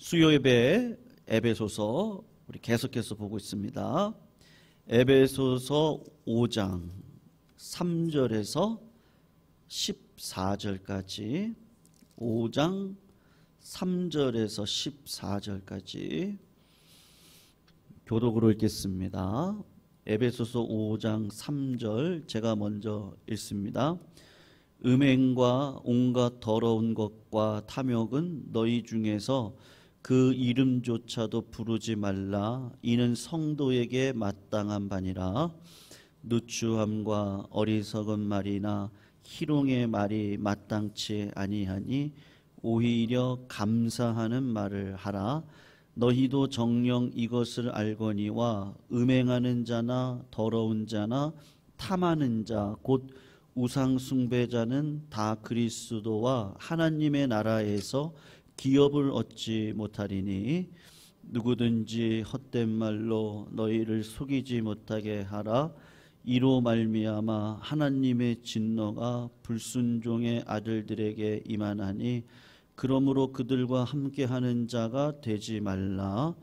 수요예배 에베소서 우리 계속해서 보고 있습니다. 에베소서 5장 3절에서 14절까지 5장 3절에서 14절까지 교독으로 읽겠습니다. 에베소서 5장 3절 제가 먼저 읽습니다. 음행과 온갖 더러운 것과 탐욕은 너희 중에서 그 이름조차도 부르지 말라. 이는 성도에게 마땅한 바니라. 누추함과 어리석은 말이나 희롱의 말이 마땅치 아니하니 오히려 감사하는 말을 하라. 너희도 정녕 이것을 알거니와 음행하는 자나 더러운 자나 탐하는 자 곧 우상 숭배자는 다 그리스도와 하나님의 나라에서 기업을 얻지 못하리니 누구든지 헛된 말로 너희를 속이지 못하게 하라. 이로 말미암아 하나님의 진노가 불순종의 아들들에게 임하나니 그러므로 그들과 함께하는 자가 되지 말라.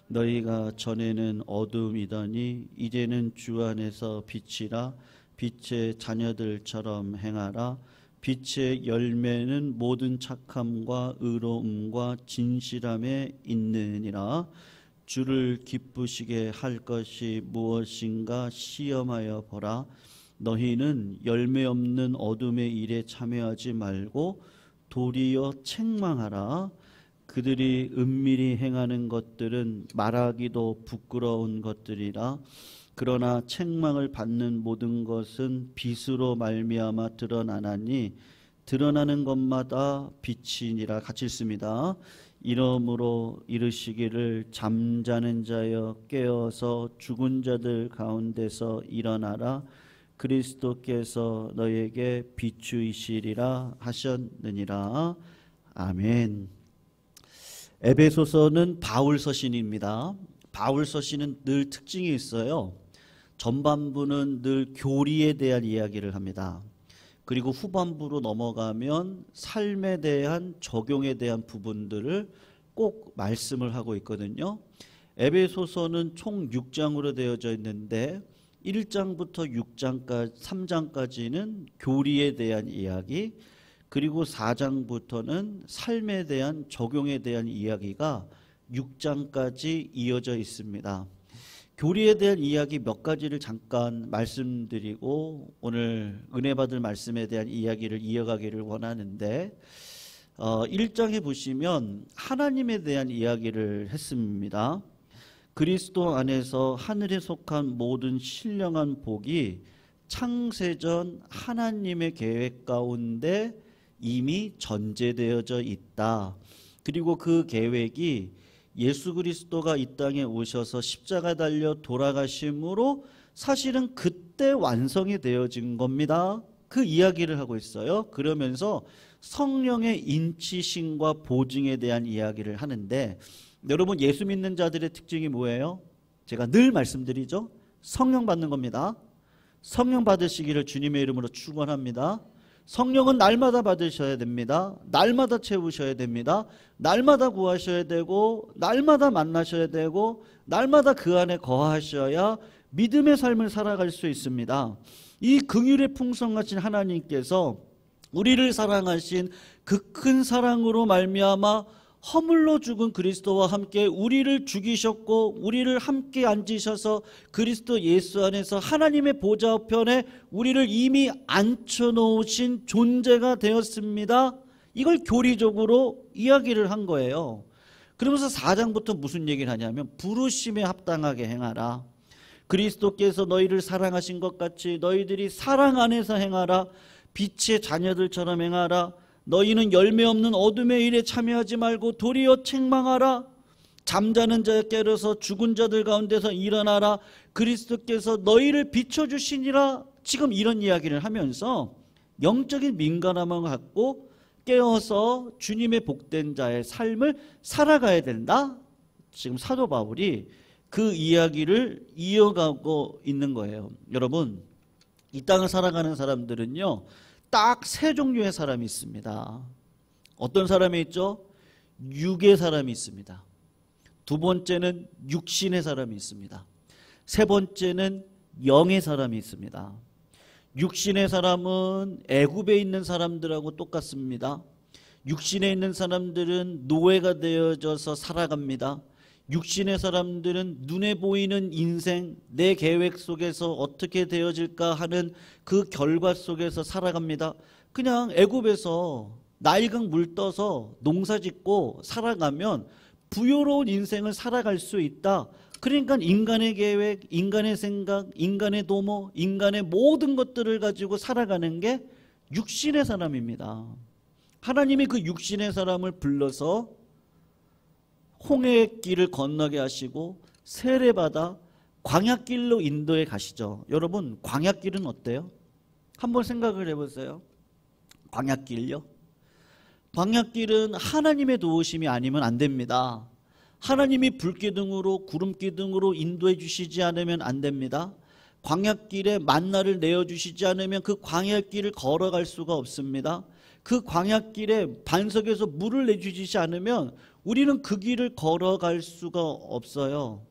너희가 전에는 어둠이더니 이제는 주 안에서 빛이라. 빛의 자녀들처럼 행하라. 빛의 열매는 모든 착함과 의로움과 진실함에 있느니라. 주를 기쁘시게 할 것이 무엇인가 시험하여 보라. 너희는 열매 없는 어둠의 일에 참여하지 말고 도리어 책망하라. 그들이 은밀히 행하는 것들은 말하기도 부끄러운 것들이라. 그러나 책망을 받는 모든 것은 빛으로 말미암아 드러나나니 드러나는 것마다 빛이니라. 같이 읽습니다. 이러므로 이르시기를 잠자는 자여 깨어서 죽은 자들 가운데서 일어나라. 그리스도께서 너에게 비추이시리라 하셨느니라. 아멘. 에베소서는 바울 서신입니다. 바울 서신은 늘 특징이 있어요. 전반부는 늘 교리에 대한 이야기를 합니다. 그리고 후반부로 넘어가면 삶에 대한 적용에 대한 부분들을 꼭 말씀을 하고 있거든요. 에베소서는 총 6장으로 되어져 있는데 1장부터 6장까지 3장까지는 교리에 대한 이야기, 그리고 4장부터는 삶에 대한 적용에 대한 이야기가 6장까지 이어져 있습니다. 교리에 대한 이야기 몇 가지를 잠깐 말씀드리고 오늘 은혜 받을 말씀에 대한 이야기를 이어가기를 원하는데 1장에 보시면 하나님에 대한 이야기를 했습니다. 그리스도 안에서 하늘에 속한 모든 신령한 복이 창세전 하나님의 계획 가운데 이미 전제되어져 있다. 그리고 그 계획이 예수 그리스도가 이 땅에 오셔서 십자가 달려 돌아가심으로 사실은 그때 완성이 되어진 겁니다. 그 이야기를 하고 있어요. 그러면서 성령의 인치심과 보증에 대한 이야기를 하는데, 여러분 예수 믿는 자들의 특징이 뭐예요? 제가 늘 말씀드리죠. 성령 받는 겁니다. 성령 받으시기를 주님의 이름으로 축원합니다. 성령은 날마다 받으셔야 됩니다. 날마다 채우셔야 됩니다. 날마다 구하셔야 되고 날마다 만나셔야 되고 날마다 그 안에 거하셔야 믿음의 삶을 살아갈 수 있습니다. 이 긍휼의 풍성하신 하나님께서 우리를 사랑하신 그 큰 사랑으로 말미암아 허물로 죽은 그리스도와 함께 우리를 죽이셨고 우리를 함께 앉으셔서 그리스도 예수 안에서 하나님의 보좌 우편에 우리를 이미 앉혀놓으신 존재가 되었습니다. 이걸 교리적으로 이야기를 한 거예요. 그러면서 4장부터 무슨 얘기를 하냐면 부르심에 합당하게 행하라. 그리스도께서 너희를 사랑하신 것 같이 너희들이 사랑 안에서 행하라. 빛의 자녀들처럼 행하라. 너희는 열매 없는 어둠의 일에 참여하지 말고 도리어 책망하라. 잠자는 자에 깨어서 죽은 자들 가운데서 일어나라. 그리스도께서 너희를 비춰주시니라. 지금 이런 이야기를 하면서 영적인 민감함을 갖고 깨어서 주님의 복된 자의 삶을 살아가야 된다. 지금 사도 바울이 그 이야기를 이어가고 있는 거예요. 여러분, 이 땅을 살아가는 사람들은요 딱 세 종류의 사람이 있습니다. 어떤 사람이 있죠? 육의 사람이 있습니다. 두 번째는 육신의 사람이 있습니다. 세 번째는 영의 사람이 있습니다. 육신의 사람은 애굽에 있는 사람들하고 똑같습니다. 육신에 있는 사람들은 노예가 되어져서 살아갑니다. 육신의 사람들은 눈에 보이는 인생, 내 계획 속에서 어떻게 되어질까 하는 그 결과 속에서 살아갑니다. 그냥 애굽에서 나일강 물 떠서 농사 짓고 살아가면 부유로운 인생을 살아갈 수 있다. 그러니까 인간의 계획, 인간의 생각, 인간의 도모, 인간의 모든 것들을 가지고 살아가는 게 육신의 사람입니다. 하나님이 그 육신의 사람을 불러서 홍해의 길을 건너게 하시고 세례받아 광야길로 인도해 가시죠. 여러분, 광야길은 어때요? 한번 생각을 해보세요. 광야길요? 광야길은 하나님의 도우심이 아니면 안 됩니다. 하나님이 불기둥으로 구름기둥으로 인도해 주시지 않으면 안 됩니다. 광야길에 만나를 내어주시지 않으면 그 광야길을 걸어갈 수가 없습니다. 그 광야길에 반석에서 물을 내주시지 않으면 우리는 그 길을 걸어갈 수가 없어요.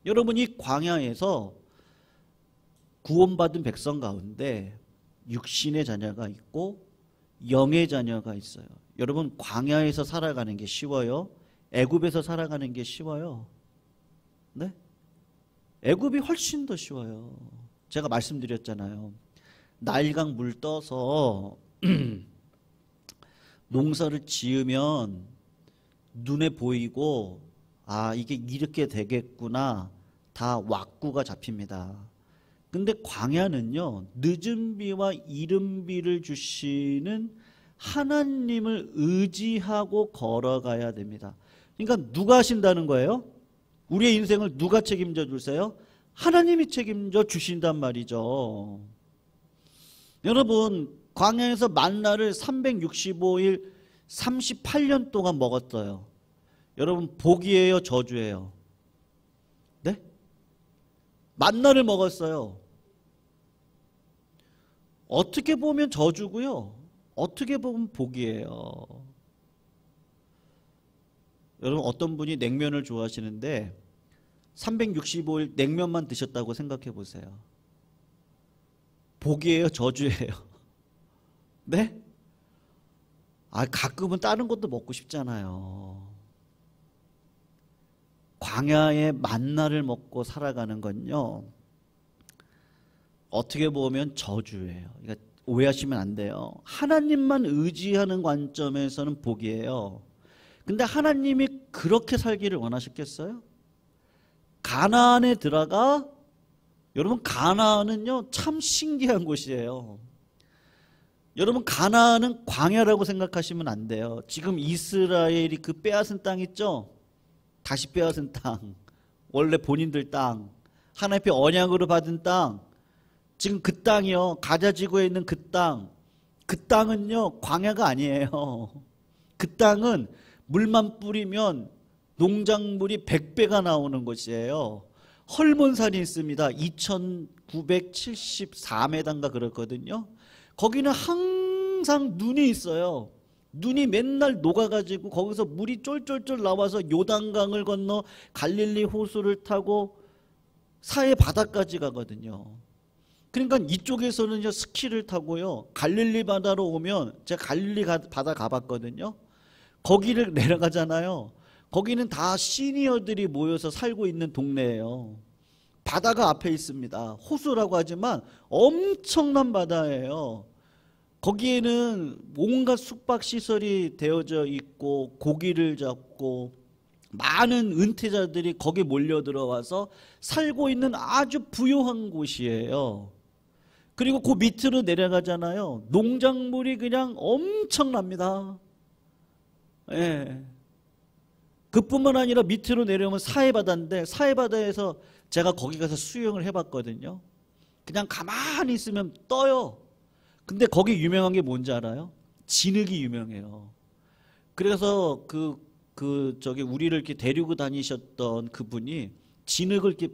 여러분, 이 광야에서 구원받은 백성 가운데 육신의 자녀가 있고 영의 자녀가 있어요. 여러분, 광야에서 살아가는 게 쉬워요? 애굽에서 살아가는 게 쉬워요? 네? 애굽이 훨씬 더 쉬워요. 제가 말씀드렸잖아요. 나일강 물 떠서 농사를 지으면 눈에 보이고 아, 이게 이렇게 되겠구나, 다 왁구가 잡힙니다. 근데 광야는요, 늦은 비와 이른 비를 주시는 하나님을 의지하고 걸어가야 됩니다. 그러니까 누가 하신다는 거예요? 우리의 인생을 누가 책임져 주세요? 하나님이 책임져 주신단 말이죠. 여러분, 광야에서 만나를 365일 38년 동안 먹었어요. 여러분, 복이에요, 저주예요? 네? 만나를 먹었어요. 어떻게 보면 저주고요, 어떻게 보면 복이에요. 여러분, 어떤 분이 냉면을 좋아하시는데 365일 냉면만 드셨다고 생각해 보세요. 복이에요, 저주예요? 네? 아, 가끔은 다른 것도 먹고 싶잖아요. 광야의 만나를 먹고 살아가는 건요, 어떻게 보면 저주예요. 그러니까 오해하시면 안 돼요. 하나님만 의지하는 관점에서는 복이에요. 근데 하나님이 그렇게 살기를 원하셨겠어요? 가나안에 들어가, 여러분, 가나안은요 참 신기한 곳이에요. 여러분, 가나안은 광야라고 생각하시면 안 돼요. 지금 이스라엘이 그 빼앗은 땅 있죠? 다시 빼앗은 땅, 원래 본인들 땅, 하나님 앞에 언약으로 받은 땅, 지금 그 땅이요, 가자지구에 있는 그 땅, 그 땅은요 광야가 아니에요. 그 땅은 물만 뿌리면 농작물이 100배가 나오는 곳이에요. 헐몬산이 있습니다. 2974m인가 그렇거든요. 거기는 항상 눈이 있어요. 눈이 맨날 녹아가지고 거기서 물이 쫄쫄쫄 나와서 요단강을 건너 갈릴리 호수를 타고 사해 바다까지 가거든요. 그러니까 이쪽에서는 스키를 타고요, 갈릴리 바다로 오면, 제가 갈릴리 바다 가봤거든요. 거기를 내려가잖아요. 거기는 다 시니어들이 모여서 살고 있는 동네예요. 바다가 앞에 있습니다. 호수라고 하지만 엄청난 바다예요. 거기에는 온갖 숙박시설이 되어져 있고 고기를 잡고 많은 은퇴자들이 거기 몰려 들어와서 살고 있는 아주 부유한 곳이에요. 그리고 그 밑으로 내려가잖아요. 농작물이 그냥 엄청납니다. 예. 그뿐만 아니라 밑으로 내려오면 사해바다인데, 사해바다에서 제가 거기 가서 수영을 해봤거든요. 그냥 가만히 있으면 떠요. 근데 거기 유명한 게 뭔지 알아요? 진흙이 유명해요. 그래서 저기 우리를 이렇게 데리고 다니셨던 그분이 진흙을 이렇게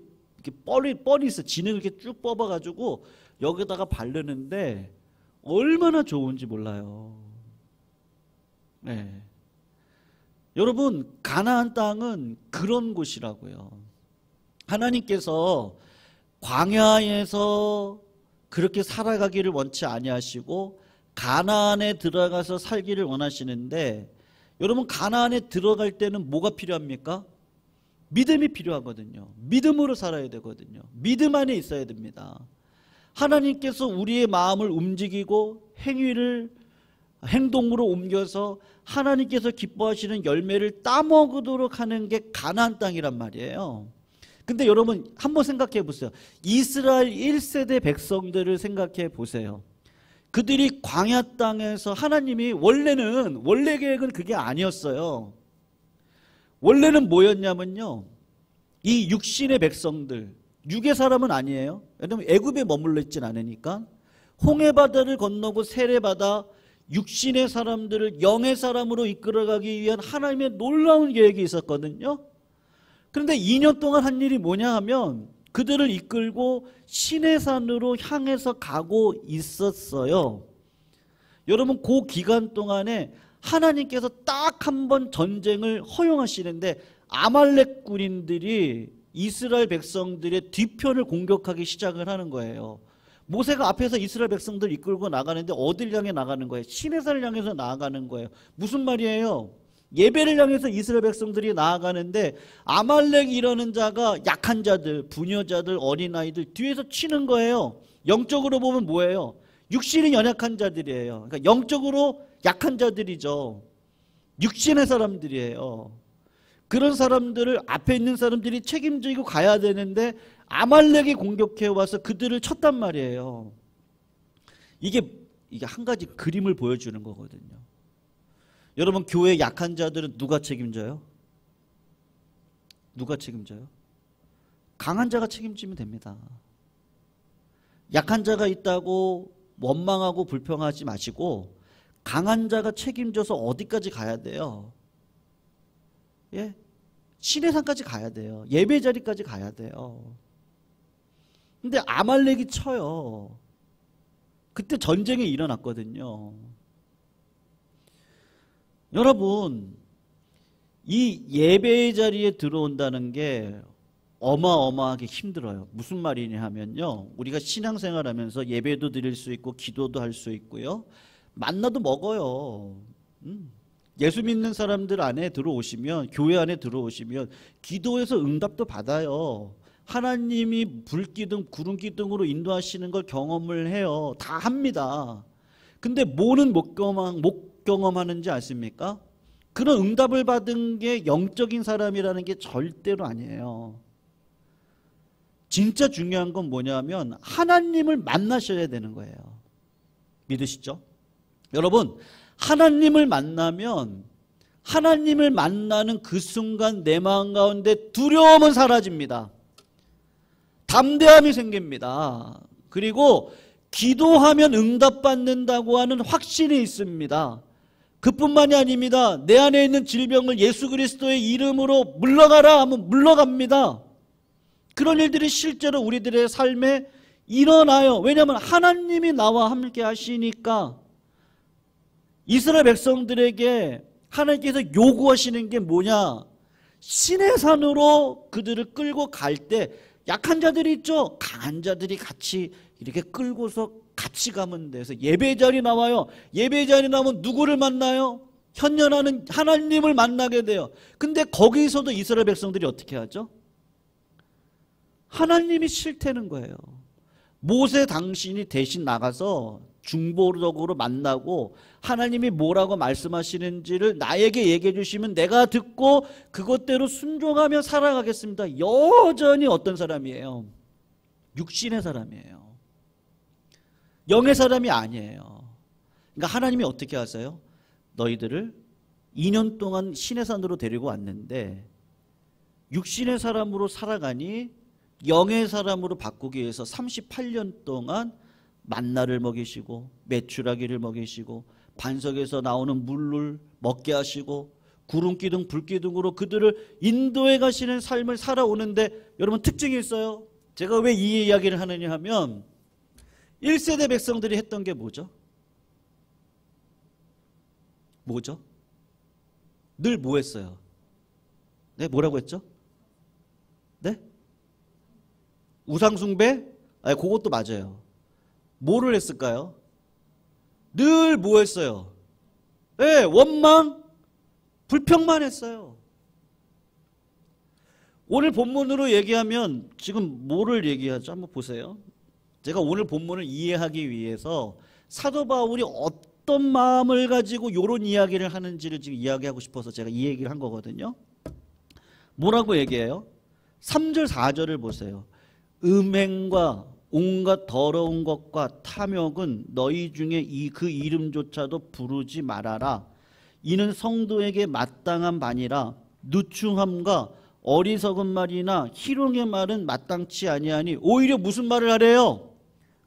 뻘이 있어. 진흙을 이렇게 쭉 뽑아가지고 여기다가 바르는데 얼마나 좋은지 몰라요. 네. 여러분, 가나안 땅은 그런 곳이라고요. 하나님께서 광야에서 그렇게 살아가기를 원치 아니하시고 가나안에 들어가서 살기를 원하시는데, 여러분, 가나안에 들어갈 때는 뭐가 필요합니까? 믿음이 필요하거든요. 믿음으로 살아야 되거든요. 믿음 안에 있어야 됩니다. 하나님께서 우리의 마음을 움직이고 행동으로 옮겨서 하나님께서 기뻐하시는 열매를 따먹도록 하는 게 가나안 땅이란 말이에요. 근데 여러분, 한번 생각해 보세요. 이스라엘 1세대 백성들을 생각해 보세요. 그들이 광야 땅에서 하나님이 원래 계획은 그게 아니었어요. 원래는 뭐였냐면요, 이 육신의 백성들, 육의 사람은 아니에요. 왜냐하면 애굽에 머물러 있진 않으니까. 홍해바다를 건너고 세례받아 육신의 사람들을 영의 사람으로 이끌어가기 위한 하나님의 놀라운 계획이 있었거든요. 그런데 2년 동안 한 일이 뭐냐 하면 그들을 이끌고 시내산으로 향해서 가고 있었어요. 여러분, 그 기간 동안에 하나님께서 딱 한 번 전쟁을 허용하시는데 아말렉 군인들이 이스라엘 백성들의 뒤편을 공격하기 시작을 하는 거예요. 모세가 앞에서 이스라엘 백성들 이끌고 나가는데 어딜 향해 나가는 거예요? 시내산을 향해서 나아가는 거예요. 무슨 말이에요? 예배를 향해서 이스라엘 백성들이 나아가는데 아말렉이라는 자가 약한 자들, 부녀자들, 어린아이들 뒤에서 치는 거예요. 영적으로 보면 뭐예요? 육신이 연약한 자들이에요. 그러니까 영적으로 약한 자들이죠. 육신의 사람들이에요. 그런 사람들을 앞에 있는 사람들이 책임지고 가야 되는데 아말렉이 공격해 와서 그들을 쳤단 말이에요. 이게 한 가지 그림을 보여주는 거거든요. 여러분, 교회 약한 자들은 누가 책임져요? 누가 책임져요? 강한 자가 책임지면 됩니다. 약한 자가 있다고 원망하고 불평하지 마시고 강한 자가 책임져서 어디까지 가야 돼요? 예? 시내산까지 가야 돼요. 예배 자리까지 가야 돼요. 근데 아말렉이 쳐요. 그때 전쟁이 일어났거든요. 여러분, 이 예배의 자리에 들어온다는 게 어마어마하게 힘들어요. 무슨 말이냐 하면요, 우리가 신앙생활하면서 예배도 드릴 수 있고 기도도 할 수 있고요, 만나도 먹어요. 예수 믿는 사람들 안에 들어오시면, 교회 안에 들어오시면 기도해서 응답도 받아요. 하나님이 불기둥, 구름기둥으로 인도하시는 걸 경험을 해요. 다 합니다. 근데 뭐는 못 경험하는지 아십니까? 그런 응답을 받은 게 영적인 사람이라는 게 절대로 아니에요. 진짜 중요한 건 뭐냐면 하나님을 만나셔야 되는 거예요. 믿으시죠? 여러분, 하나님을 만나면 하나님을 만나는 그 순간 내 마음 가운데 두려움은 사라집니다. 담대함이 생깁니다. 그리고 기도하면 응답받는다고 하는 확신이 있습니다. 그뿐만이 아닙니다. 내 안에 있는 질병을 예수 그리스도의 이름으로 물러가라 하면 물러갑니다. 그런 일들이 실제로 우리들의 삶에 일어나요. 왜냐하면 하나님이 나와 함께 하시니까. 이스라엘 백성들에게 하나님께서 요구하시는 게 뭐냐? 시내산으로 그들을 끌고 갈 때 약한 자들이 있죠. 강한 자들이 같이 이렇게 끌고서 같이 가면 돼서 예배 자리 나와요. 예배 자리 나오면 누구를 만나요? 현존하는 하나님을 만나게 돼요. 근데 거기서도 이스라엘 백성들이 어떻게 하죠? 하나님이 싫다는 거예요. 모세 당신이 대신 나가서 중보적으로 만나고 하나님이 뭐라고 말씀하시는지를 나에게 얘기해 주시면 내가 듣고 그것대로 순종하며 살아가겠습니다. 여전히 어떤 사람이에요? 육신의 사람이에요. 영의 사람이 아니에요. 그러니까 하나님이 어떻게 하세요? 너희들을 2년 동안 시내산으로 데리고 왔는데 육신의 사람으로 살아가니 영의 사람으로 바꾸기 위해서 38년 동안 만나를 먹이시고 메추라기를 먹이시고 반석에서 나오는 물을 먹게 하시고 구름기둥 불기둥으로 그들을 인도해 가시는 삶을 살아오는데 여러분, 특징이 있어요. 제가 왜 이 이야기를 하느냐 하면 1세대 백성들이 했던 게 뭐죠? 뭐죠? 늘 뭐 했어요? 네, 뭐라고 했죠? 네? 우상숭배? 아니, 그것도 맞아요. 뭐를 했을까요? 늘 뭐 했어요? 네, 원망, 불평만 했어요. 오늘 본문으로 얘기하면 지금 뭐를 얘기하죠? 한번 보세요. 제가 오늘 본문을 이해하기 위해서 사도 바울이 어떤 마음을 가지고 이런 이야기를 하는지를 지금 이야기하고 싶어서 제가 이 얘기를 한 거거든요. 뭐라고 얘기해요? 3절 4절을 보세요. 음행과 온갖 더러운 것과 탐욕은 너희 중에 그 이름조차도 부르지 말아라. 이는 성도에게 마땅한 바니라. 누추함과 어리석은 말이나 희롱의 말은 마땅치 아니하니 오히려 무슨 말을 하래요?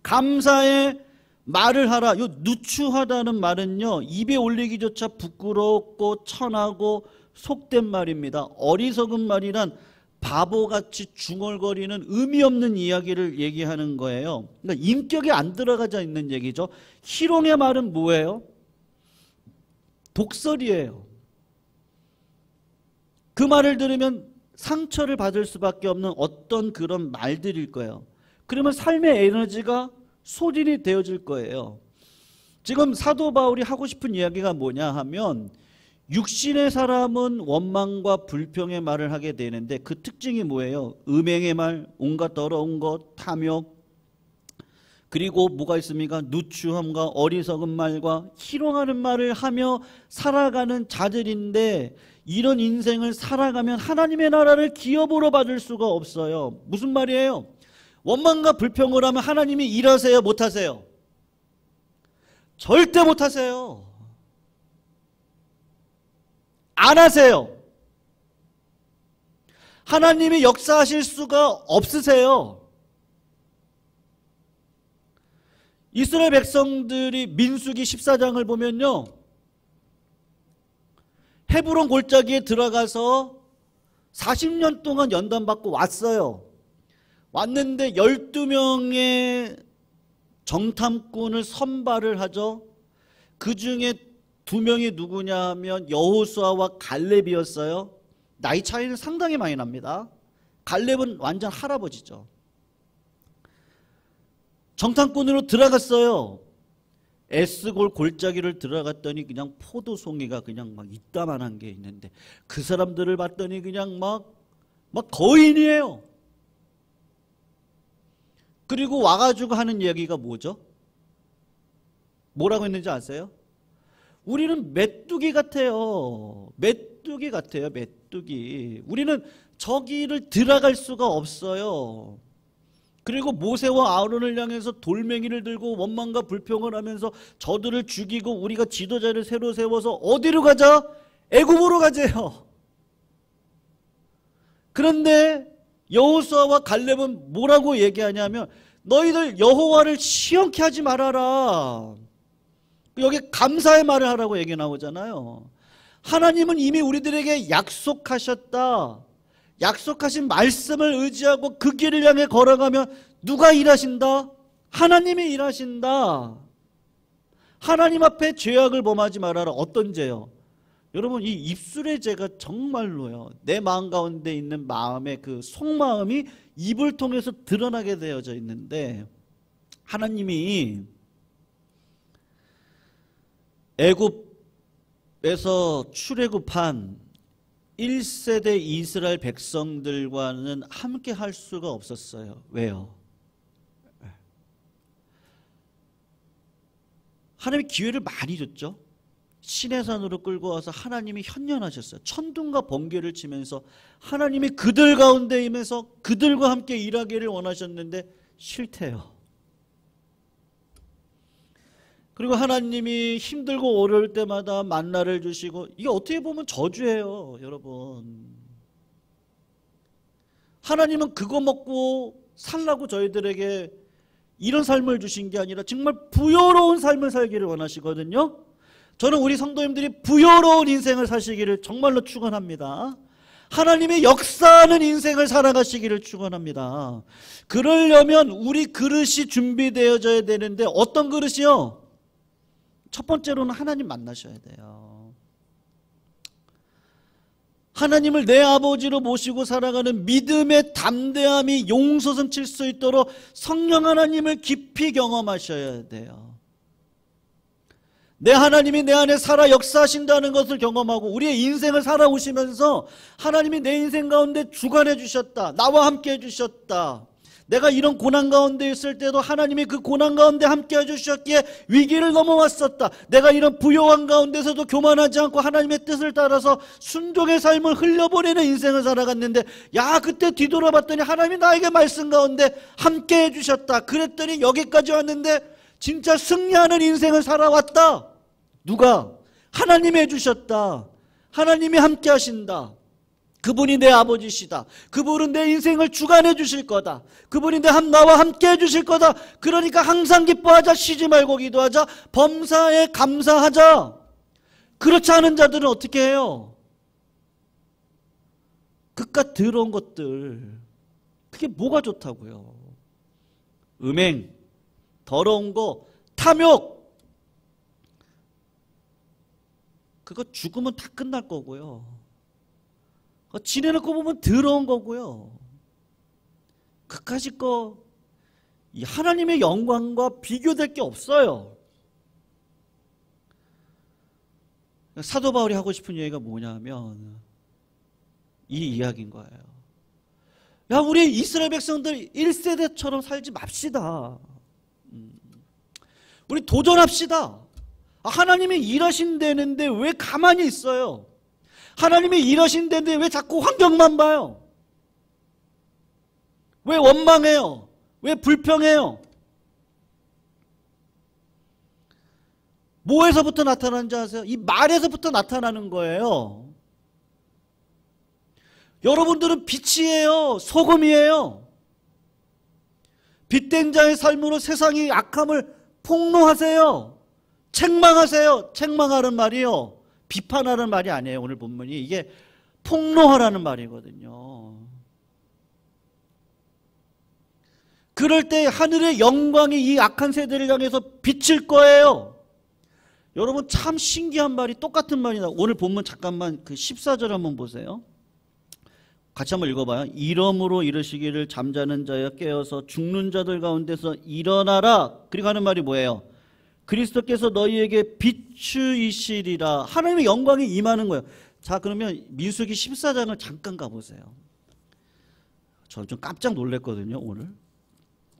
감사의 말을 하라. 요 누추하다는 말은요, 입에 올리기조차 부끄럽고 천하고 속된 말입니다. 어리석은 말이란 바보같이 중얼거리는 의미 없는 이야기를 얘기하는 거예요. 그러니까 인격이 안 들어가져 있는 얘기죠. 희롱의 말은 뭐예요? 독설이에요. 그 말을 들으면 상처를 받을 수밖에 없는 어떤 그런 말들일 거예요. 그러면 삶의 에너지가 소진이 되어질 거예요. 지금 사도 바울이 하고 싶은 이야기가 뭐냐 하면 육신의 사람은 원망과 불평의 말을 하게 되는데 그 특징이 뭐예요? 음행의 말, 온갖 더러운 것, 탐욕, 그리고 뭐가 있습니까? 누추함과 어리석은 말과 희롱하는 말을 하며 살아가는 자들인데 이런 인생을 살아가면 하나님의 나라를 기업으로 받을 수가 없어요. 무슨 말이에요? 원망과 불평을 하면 하나님이 일하세요? 못하세요? 절대 못하세요. 안 하세요. 하나님이 역사하실 수가 없으세요. 이스라엘 백성들이 민수기 14장을 보면요, 헤브론 골짜기에 들어가서 40년 동안 연단받고 왔어요. 왔는데 12명의 정탐꾼을 선발을 하죠. 그 중에 2명이 누구냐 하면 여호수아와 갈렙이었어요. 나이 차이는 상당히 많이 납니다. 갈렙은 완전 할아버지죠. 정탐꾼으로 들어갔어요. 에스골 골짜기를 들어갔더니 그냥 포도송이가 그냥 막 이따만한 게 있는데 그 사람들을 봤더니 그냥 막 거인이에요. 그리고 와가지고 하는 얘기가 뭐죠? 뭐라고 했는지 아세요? 우리는 메뚜기 같아요. 메뚜기 같아요. 메뚜기. 우리는 저기를 들어갈 수가 없어요. 그리고 모세와 아론을 향해서 돌멩이를 들고 원망과 불평을 하면서 저들을 죽이고 우리가 지도자를 새로 세워서 어디로 가자? 애굽으로 가재요. 그런데 여호수아와 갈렙은 뭐라고 얘기하냐면 너희들 여호와를 시험케 하지 말아라. 여기 감사의 말을 하라고 얘기 나오잖아요. 하나님은 이미 우리들에게 약속하셨다. 약속하신 말씀을 의지하고 그 길을 향해 걸어가면 누가 일하신다? 하나님이 일하신다. 하나님 앞에 죄악을 범하지 말아라. 어떤 죄요? 여러분, 이 입술의 죄가 정말로요, 내 마음 가운데 있는 마음의 그 속마음이 입을 통해서 드러나게 되어져 있는데 하나님이 애굽에서 출애굽한 1세대 이스라엘 백성들과는 함께 할 수가 없었어요. 왜요? 하나님이 기회를 많이 줬죠. 시내산으로 끌고 와서 하나님이 현현하셨어요. 천둥과 번개를 치면서 하나님이 그들 가운데 임해서 그들과 함께 일하기를 원하셨는데 싫대요. 그리고 하나님이 힘들고 어려울 때마다 만나를 주시고, 이게 어떻게 보면 저주예요, 여러분. 하나님은 그거 먹고 살라고 저희들에게 이런 삶을 주신 게 아니라 정말 부여로운 삶을 살기를 원하시거든요. 저는 우리 성도님들이 부여로운 인생을 사시기를 정말로 축원합니다. 하나님의 역사하는 인생을 살아가시기를 축원합니다. 그러려면 우리 그릇이 준비되어져야 되는데 어떤 그릇이요? 첫 번째로는 하나님 만나셔야 돼요. 하나님을 내 아버지로 모시고 살아가는 믿음의 담대함이 용서성 칠 수 있도록 성령 하나님을 깊이 경험하셔야 돼요. 내 하나님이 내 안에 살아 역사하신다는 것을 경험하고 우리의 인생을 살아오시면서 하나님이 내 인생 가운데 주관해 주셨다. 나와 함께 해주셨다. 내가 이런 고난 가운데 있을 때도 하나님이 그 고난 가운데 함께 해주셨기에 위기를 넘어왔었다. 내가 이런 부요한 가운데서도 교만하지 않고 하나님의 뜻을 따라서 순종의 삶을 흘려보내는 인생을 살아갔는데, 야, 그때 뒤돌아봤더니 하나님이 나에게 말씀 가운데 함께 해주셨다. 그랬더니 여기까지 왔는데 진짜 승리하는 인생을 살아왔다. 누가? 하나님이 해주셨다. 하나님이 함께 하신다. 그분이 내 아버지시다. 그분은 내 인생을 주관해 주실 거다. 그분이 나와 함께 해 주실 거다. 그러니까 항상 기뻐하자. 쉬지 말고 기도하자. 범사에 감사하자. 그렇지 않은 자들은 어떻게 해요? 그깟 더러운 것들, 그게 뭐가 좋다고요? 음행, 더러운 거, 탐욕, 그거 죽으면 다 끝날 거고요. 지내놓고 보면 더러운 거고요. 그까짓 거 이 하나님의 영광과 비교될 게 없어요. 사도 바울이 하고 싶은 얘기가 뭐냐면 이 이야기인 거예요. 야, 우리 이스라엘 백성들 1세대처럼 살지 맙시다. 우리 도전합시다. 하나님이 일하신다는데 왜 가만히 있어요? 하나님이 일하신다는데 왜 자꾸 환경만 봐요? 왜 원망해요? 왜 불평해요? 뭐에서부터 나타나는지 아세요? 이 말에서부터 나타나는 거예요. 여러분들은 빛이에요. 소금이에요. 빛된 자의 삶으로 세상의 악함을 폭로하세요. 책망하세요. 책망하는 말이요, 비판하는 말이 아니에요. 오늘 본문이 이게 폭로하라는 말이거든요. 그럴 때 하늘의 영광이 이 악한 세대를 향해서 비칠 거예요. 여러분, 참 신기한 말이, 똑같은 말이 나와요. 오늘 본문 잠깐만 그 14절 한번 보세요. 같이 한번 읽어봐요. 이러므로 이르시기를 잠자는 자여 깨어서 죽는 자들 가운데서 일어나라. 그리고 하는 말이 뭐예요? 그리스도께서 너희에게 비추이시리라. 하나님의 영광이 임하는 거예요. 자, 그러면 민수기 14장을 잠깐 가보세요. 저 좀 깜짝 놀랐거든요. 오늘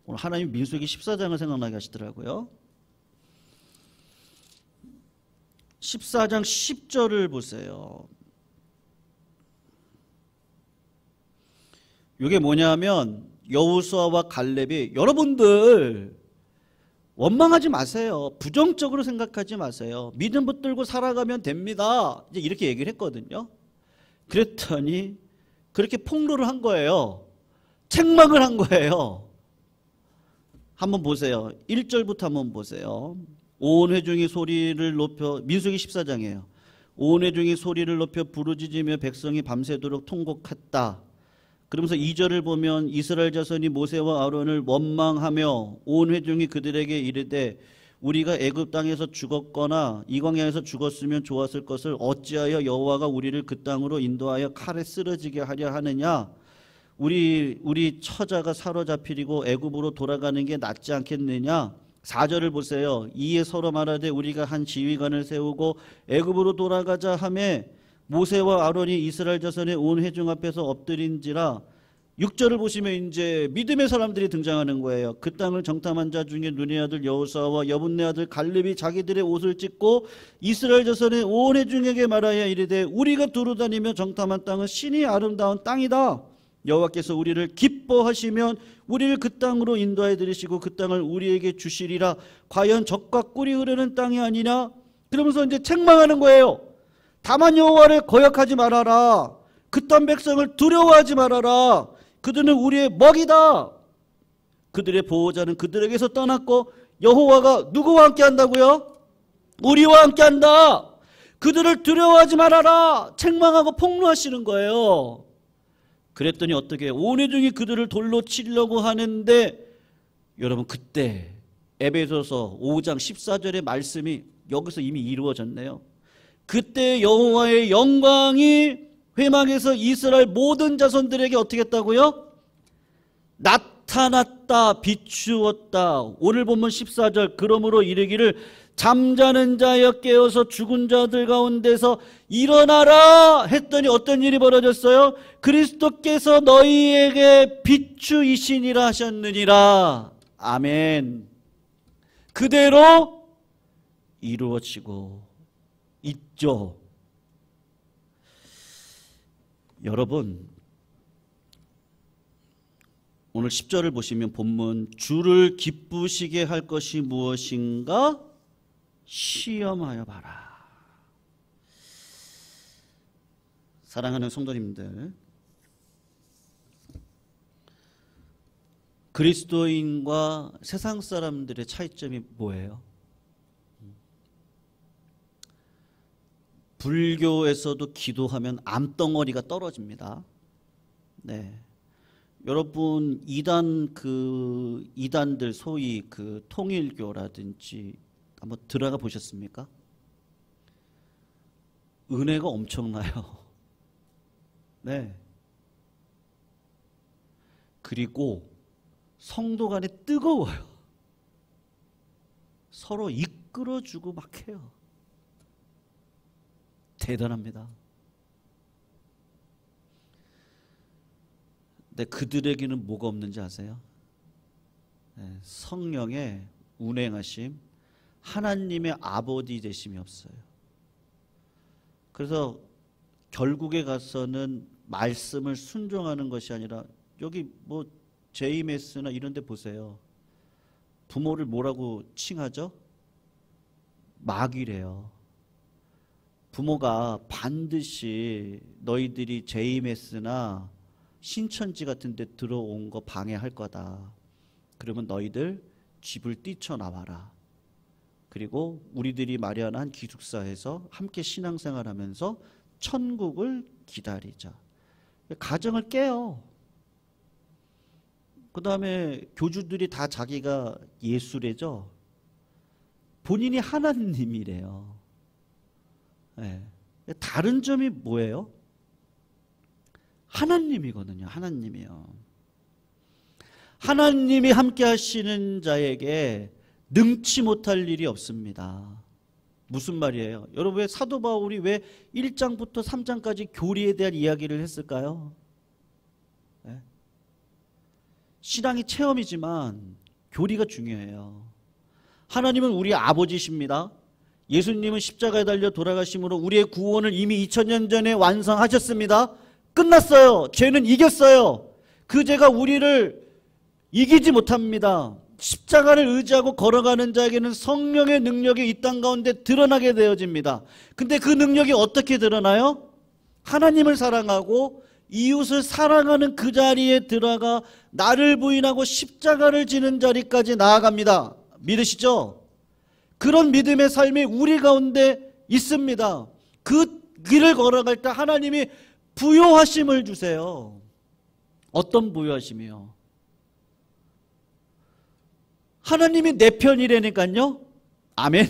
하나님 민수기 14장을 생각나게 하시더라고요. 14장 10절을 보세요. 이게 뭐냐면 여호수아와 갈렙이, 여러분들 원망하지 마세요. 부정적으로 생각하지 마세요. 믿음 붙들고 살아가면 됩니다. 이제 이렇게 얘기를 했거든요. 그랬더니 그렇게 폭로를 한 거예요. 책망을 한 거예요. 한번 보세요. 1절부터 한번 보세요. 온 회중이 소리를 높여, 민수기 14장이에요. 온 회중이 소리를 높여 부르짖으며 백성이 밤새도록 통곡했다. 그러면서 2절을 보면 이스라엘 자손이 모세와 아론을 원망하며 온 회중이 그들에게 이르되 우리가 애굽 땅에서 죽었거나 이 광야에서 죽었으면 좋았을 것을 어찌하여 여호와가 우리를 그 땅으로 인도하여 칼에 쓰러지게 하려 하느냐. 우리 처자가 사로잡히고 애굽으로 돌아가는 게 낫지 않겠느냐. 4절을 보세요. 이에 서로 말하되 우리가 한 지휘관을 세우고 애굽으로 돌아가자 하매 모세와 아론이 이스라엘 자손의 온 회중 앞에서 엎드린지라. 6절을 보시면 이제 믿음의 사람들이 등장하는 거예요. 그 땅을 정탐한 자 중에 눈의 아들 여호수아와 여분네 아들 갈렙이 자기들의 옷을 찢고 이스라엘 자손의 온 회중에게 말하여 이르되 우리가 두루다니며 정탐한 땅은 신이 아름다운 땅이다. 여호와께서 우리를 기뻐하시면 우리를 그 땅으로 인도하여 들이시고 그 땅을 우리에게 주시리라. 과연 젖과 꿀이 흐르는 땅이 아니냐. 그러면서 이제 책망하는 거예요. 다만 여호와를 거역하지 말아라. 그 땅 백성을 두려워하지 말아라. 그들은 우리의 먹이다. 그들의 보호자는 그들에게서 떠났고 여호와가 누구와 함께 한다고요? 우리와 함께 한다. 그들을 두려워하지 말아라. 책망하고 폭로하시는 거예요. 그랬더니 어떻게 해요? 온 회중이 그들을 돌로 치려고 하는데, 여러분 그때 에베소서 5장 14절의 말씀이 여기서 이미 이루어졌네요. 그때 여호와의 영광이 회막에서 이스라엘 모든 자손들에게 어떻게 했다고요? 나타났다, 비추었다. 오늘 본문 14절, 그러므로 이르기를 잠자는 자여 깨어서 죽은 자들 가운데서 일어나라 했더니 어떤 일이 벌어졌어요? 그리스도께서 너희에게 비추이시니라 하셨느니라. 아멘. 그대로 이루어지고 있죠. 여러분, 오늘 10절을 보시면 본문, 주를 기쁘시게 할 것이 무엇인가 시험하여 봐라. 사랑하는 성도님들, 그리스도인과 세상 사람들의 차이점이 뭐예요? 불교에서도 기도하면 암덩어리가 떨어집니다. 네. 여러분, 이단들 소위 그 통일교라든지 한번 들어가 보셨습니까? 은혜가 엄청나요. 네. 그리고 성도 간에 뜨거워요. 서로 이끌어주고 막 해요. 대단합니다. 근데 그들에게는 뭐가 없는지 아세요? 네, 성령의 운행하심, 하나님의 아버지 되심이 없어요. 그래서 결국에 가서는 말씀을 순종하는 것이 아니라, 여기 뭐 JMS나 이런 데 보세요. 부모를 뭐라고 칭하죠? 마귀래요. 부모가 반드시 너희들이 JMS나 신천지 같은 데 들어온 거 방해할 거다. 그러면 너희들 집을 뛰쳐나와라. 그리고 우리들이 마련한 기숙사에서 함께 신앙생활하면서 천국을 기다리자. 가정을 깨요. 그 다음에 교주들이 다 자기가 예수래죠. 본인이 하나님이래요. 네. 다른 점이 뭐예요? 하나님이거든요. 하나님이요. 하나님이 함께 하시는 자에게 능치 못할 일이 없습니다. 무슨 말이에요? 여러분, 왜 사도 바울이 왜 1장부터 3장까지 교리에 대한 이야기를 했을까요? 네. 신앙이 체험이지만 교리가 중요해요. 하나님은 우리 아버지십니다. 예수님은 십자가에 달려 돌아가심으로 우리의 구원을 이미 2000년 전에 완성하셨습니다. 끝났어요. 죄는 이겼어요. 그 죄가 우리를 이기지 못합니다. 십자가를 의지하고 걸어가는 자에게는 성령의 능력이 이 땅 가운데 드러나게 되어집니다. 근데 그 능력이 어떻게 드러나요? 하나님을 사랑하고 이웃을 사랑하는 그 자리에 들어가 나를 부인하고 십자가를 지는 자리까지 나아갑니다. 믿으시죠? 그런 믿음의 삶이 우리 가운데 있습니다. 그 길을 걸어갈 때 하나님이 부요하심을 주세요. 어떤 부요하심이요? 하나님이 내 편이라니까요. 아멘.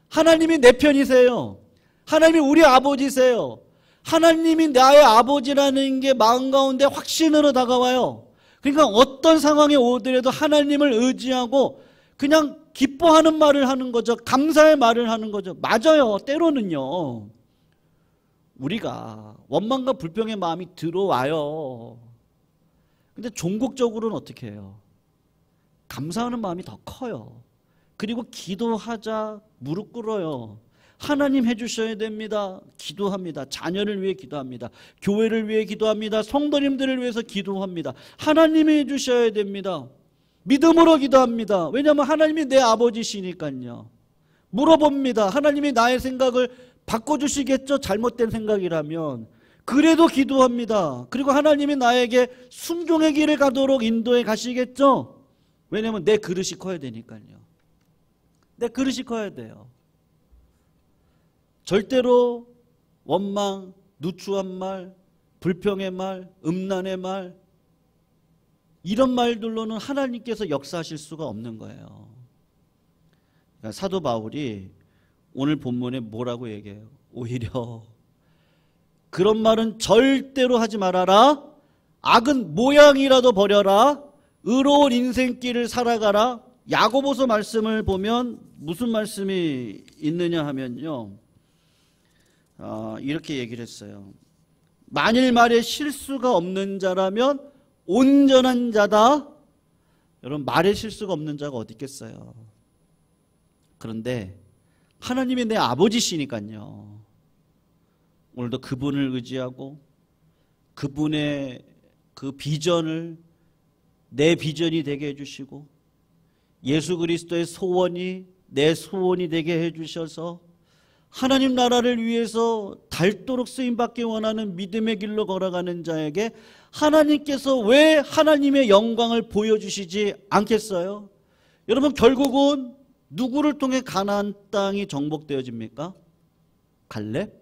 하나님이 내 편이세요. 하나님이 우리 아버지세요. 하나님이 나의 아버지라는 게 마음 가운데 확신으로 다가와요. 그러니까 어떤 상황에 오더라도 하나님을 의지하고 그냥 기뻐하는 말을 하는 거죠. 감사의 말을 하는 거죠. 맞아요. 때로는요, 우리가 원망과 불평의 마음이 들어와요. 근데 종국적으로는 어떻게 해요? 감사하는 마음이 더 커요. 그리고 기도하자, 무릎 꿇어요. 하나님 해주셔야 됩니다. 기도합니다. 자녀를 위해 기도합니다. 교회를 위해 기도합니다. 성도님들을 위해서 기도합니다. 하나님이 해주셔야 됩니다. 믿음으로 기도합니다. 왜냐하면 하나님이 내 아버지시니까요. 물어봅니다. 하나님이 나의 생각을 바꿔주시겠죠? 잘못된 생각이라면. 그래도 기도합니다. 그리고 하나님이 나에게 순종의 길을 가도록 인도해 가시겠죠? 왜냐하면 내 그릇이 커야 되니까요. 내 그릇이 커야 돼요. 절대로 원망, 누추한 말, 불평의 말, 음란의 말, 이런 말들로는 하나님께서 역사하실 수가 없는 거예요. 그러니까 사도 바울이 오늘 본문에 뭐라고 얘기해요? 오히려 그런 말은 절대로 하지 말아라. 악은 모양이라도 버려라. 의로운 인생길을 살아가라. 야고보서 말씀을 보면 무슨 말씀이 있느냐 하면요, 이렇게 얘기를 했어요. 만일 말에 실수가 없는 자라면 온전한 자다. 여러분, 말에 실수가 없는 자가 어디 있겠어요. 그런데 하나님이 내 아버지시니까요, 오늘도 그분을 의지하고 그분의 그 비전을 내 비전이 되게 해주시고 예수 그리스도의 소원이 내 소원이 되게 해주셔서 하나님 나라를 위해서 닳도록 쓰임받기 원하는 믿음의 길로 걸어가는 자에게 하나님께서 왜 하나님의 영광을 보여주시지 않겠어요? 여러분, 결국은 누구를 통해 가나안 땅이 정복되어집니까? 갈렙,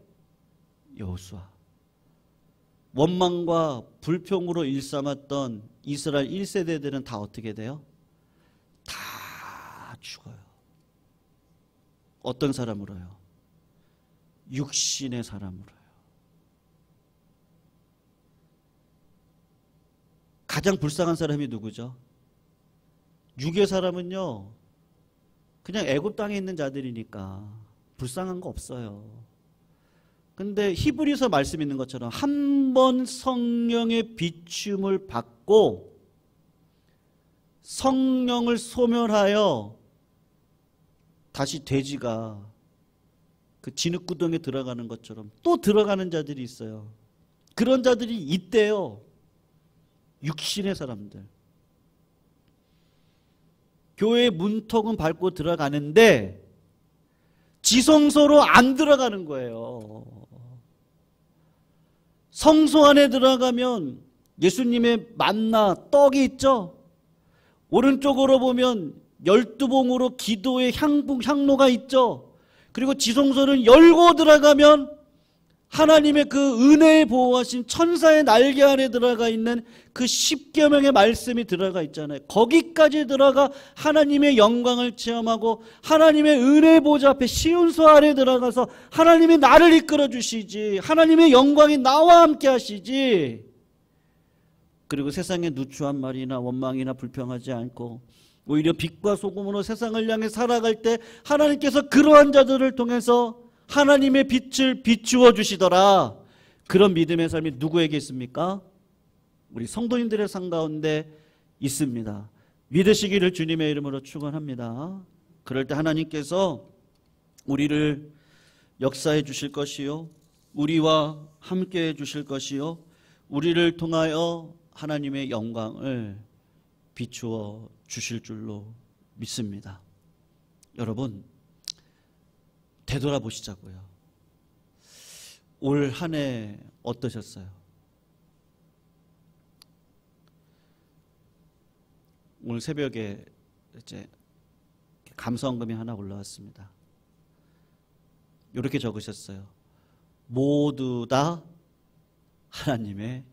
여호수아. 원망과 불평으로 일삼았던 이스라엘 1세대들은 다 어떻게 돼요? 다 죽어요. 어떤 사람으로요? 육신의 사람으로요. 가장 불쌍한 사람이 누구죠? 육의 사람은요, 그냥 애굽 땅에 있는 자들이니까 불쌍한 거 없어요. 근데 히브리서 말씀 있는 것처럼 한 번 성령의 비춤을 받고 성령을 소멸하여 다시 돼지가 그 진흙구덩이에 들어가는 것처럼 또 들어가는 자들이 있어요. 그런 자들이 있대요. 육신의 사람들. 교회의 문턱은 밟고 들어가는데 지성소로 안 들어가는 거예요. 성소 안에 들어가면 예수님의 만나 떡이 있죠. 오른쪽으로 보면 12봉으로 기도의 향로가 있죠. 그리고 지성소는 열고 들어가면 하나님의 그 은혜에 보호하신 천사의 날개 안에 들어가 있는 그 십계명의 말씀이 들어가 있잖아요. 거기까지 들어가 하나님의 영광을 체험하고 하나님의 은혜 보좌 앞에 시온소 아래 들어가서 하나님이 나를 이끌어 주시지, 하나님의 영광이 나와 함께 하시지. 그리고 세상에 누추한 말이나 원망이나 불평하지 않고 오히려 빛과 소금으로 세상을 향해 살아갈 때 하나님께서 그러한 자들을 통해서 하나님의 빛을 비추어 주시더라. 그런 믿음의 삶이 누구에게 있습니까? 우리 성도님들의 삶 가운데 있습니다. 믿으시기를 주님의 이름으로 축원합니다. 그럴 때 하나님께서 우리를 역사해 주실 것이요, 우리와 함께 해 주실 것이요, 우리를 통하여 하나님의 영광을 비추어 주실 줄로 믿습니다. 여러분, 되돌아보시자고요. 올 한 해 어떠셨어요? 오늘 새벽에 이제 감사원금이 하나 올라왔습니다. 이렇게 적으셨어요. 모두 다 하나님의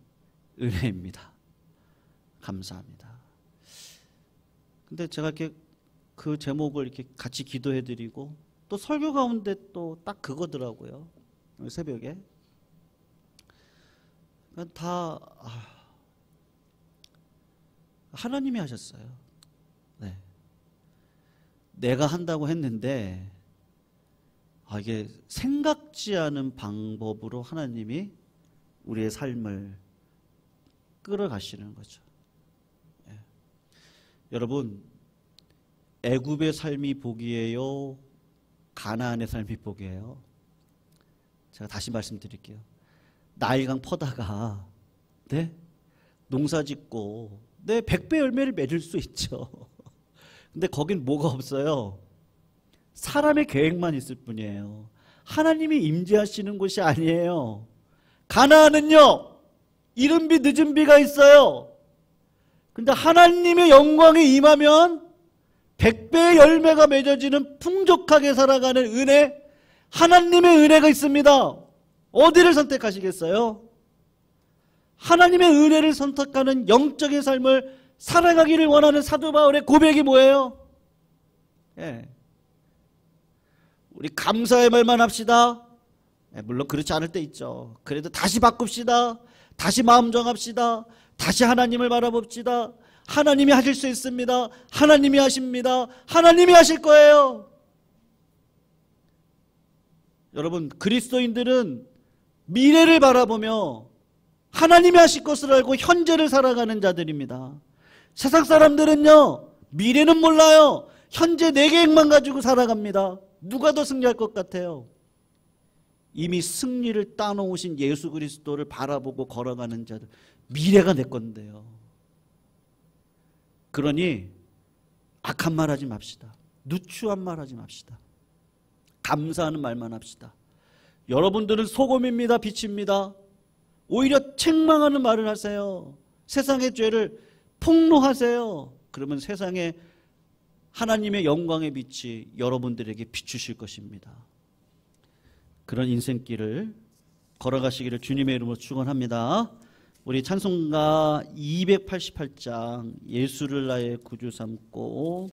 은혜입니다. 감사합니다. 근데 제가 이렇게 그 제목을 이렇게 같이 기도해드리고 또 설교 가운데 또 딱 그거더라고요. 새벽에. 다 하나님이 하셨어요. 네. 내가 한다고 했는데 이게 생각지 않은 방법으로 하나님이 우리의 삶을 끌어가시는 거죠. 네. 여러분, 애굽의 삶이 복이에요? 가나안의 삶이 복이에요? 제가 다시 말씀드릴게요. 나일강 퍼다가 농사 짓고 100배 열매를 맺을 수 있죠. 근데 거긴 뭐가 없어요? 사람의 계획만 있을 뿐이에요. 하나님이 임재하시는 곳이 아니에요. 가나안은요, 이른 비 늦은 비가 있어요. 근데 하나님의 영광이 임하면 100배의 열매가 맺어지는 풍족하게 살아가는 은혜, 하나님의 은혜가 있습니다. 어디를 선택하시겠어요? 하나님의 은혜를 선택하는 영적인 삶을 살아가기를 원하는 사도 바울의 고백이 뭐예요? 우리 감사의 말만 합시다. 물론 그렇지 않을 때 있죠. 그래도 다시 바꿉시다. 다시 마음 정합시다. 다시 하나님을 바라봅시다. 하나님이 하실 수 있습니다. 하나님이 하십니다. 하나님이 하실 거예요. 여러분, 그리스도인들은 미래를 바라보며 하나님이 하실 것을 알고 현재를 살아가는 자들입니다. 세상 사람들은요, 미래는 몰라요. 현재 내 계획만 가지고 살아갑니다. 누가 더 승리할 것 같아요? 이미 승리를 따놓으신 예수 그리스도를 바라보고 걸어가는 자들, 미래가 내 건데요. 그러니 악한 말 하지 맙시다. 누추한 말 하지 맙시다. 감사하는 말만 합시다. 여러분들은 소금입니다. 빛입니다. 오히려 책망하는 말을 하세요. 세상의 죄를 폭로하세요. 그러면 세상에 하나님의 영광의 빛이 여러분들에게 비추실 것입니다. 그런 인생길을 걸어가시기를 주님의 이름으로 축원합니다. 우리 찬송가 288장 예수를 나의 구주 삼고